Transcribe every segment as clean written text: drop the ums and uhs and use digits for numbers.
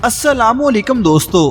अस्सलामुअलैकुम दोस्तों,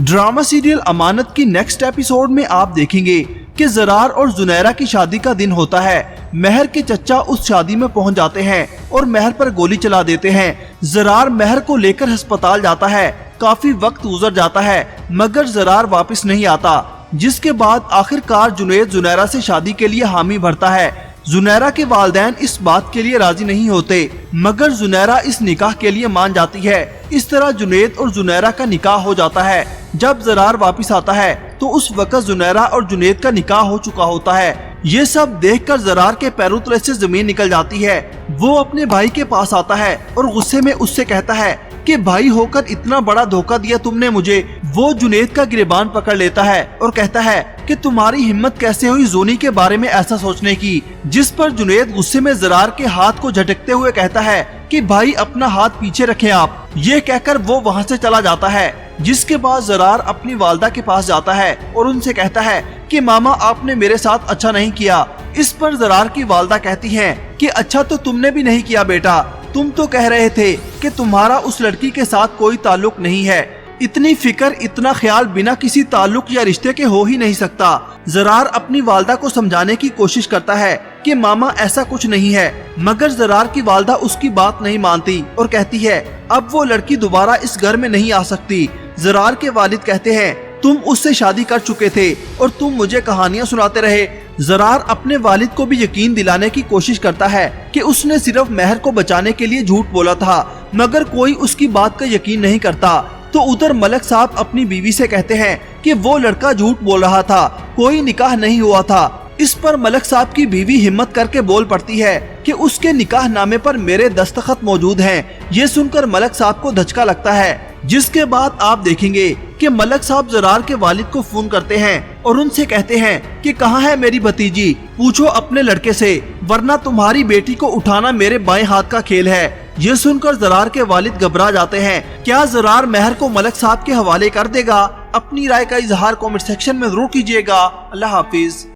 drama serial अमानत की नेक्स्ट एपिसोड में आप देखेंगे कि ज़रार और जुनैरा की शादी का दिन होता है। महर के चचा उस शादी में पहुंच जाते हैं और महर पर गोली चला देते हैं। ज़रार महर को लेकर अस्पताल जाता है। काफी वक्त गुजर जाता है मगर ज़रार वापस नहीं आता, जिसके बाद आखिरकार जुनैद जुनैरा से शादी के लिए हामी भरता है। जुनैरा के वालिदैन इस बात के लिए राजी नहीं होते मगर जुनैरा इस निकाह के लिए मान जाती है। इस तरह जुनैद और जुनैरा का निकाह हो जाता है। जब ज़रार वापस आता है तो उस वक्त जुनैरा और जुनैद का निकाह हो चुका होता है। ये सब देखकर ज़रार के पैरों तले से जमीन निकल जाती है। वो अपने भाई के पास आता है और गुस्से में उससे कहता है कि भाई होकर इतना बड़ा धोखा दिया तुमने मुझे। वो जुनैद का गिरबान पकड़ लेता है और कहता है कि तुम्हारी हिम्मत कैसे हुई जोनी के बारे में ऐसा सोचने की, जिस पर जुनैद गुस्से में ज़रार के हाथ को झटकते हुए कहता है कि भाई अपना हाथ पीछे रखें आप। ये कहकर वो वहाँ से चला जाता है। जिसके बाद ज़रार अपनी वालदा के पास जाता है और उनसे कहता है कि मामा आपने मेरे साथ अच्छा नहीं किया। इस पर ज़रार की वालदा कहती हैं कि अच्छा तो तुमने भी नहीं किया बेटा, तुम तो कह रहे थे कि तुम्हारा उस लड़की के साथ कोई ताल्लुक नहीं है। इतनी फिक्र इतना ख्याल बिना किसी ताल्लुक या रिश्ते के हो ही नहीं सकता। ज़रार अपनी वालदा को समझाने की कोशिश करता है कि मामा ऐसा कुछ नहीं है, मगर ज़रार की वालदा उसकी बात नहीं मानती और कहती है अब वो लड़की दोबारा इस घर में नहीं आ सकती। ज़रार के वालिद कहते हैं तुम उससे शादी कर चुके थे और तुम मुझे कहानियां सुनाते रहे। ज़रार अपने वालिद को भी यकीन दिलाने की कोशिश करता है कि उसने सिर्फ महर को बचाने के लिए झूठ बोला था, मगर कोई उसकी बात का यकीन नहीं करता। तो उधर मलक साहब अपनी बीवी से कहते हैं कि वो लड़का झूठ बोल रहा था, कोई निकाह नहीं हुआ था। इस पर मलक साहब की बीवी हिम्मत करके बोल पड़ती है कि उसके निकाह नामे पर मेरे दस्तखत मौजूद हैं। ये सुनकर मलक साहब को धचका लगता है। जिसके बाद आप देखेंगे कि मलक साहब ज़रार के वालिद को फोन करते हैं और उनसे कहते हैं कि कहाँ है मेरी भतीजी, पूछो अपने लड़के से, वरना तुम्हारी बेटी को उठाना मेरे बाएं हाथ का खेल है। ये सुनकर ज़रार के वालिद घबरा जाते हैं। क्या ज़रार महर को मलक साहब के हवाले कर देगा? अपनी राय का इजहार कमेंट सेक्शन में जरूर कीजिएगा। अल्लाह हाफिज।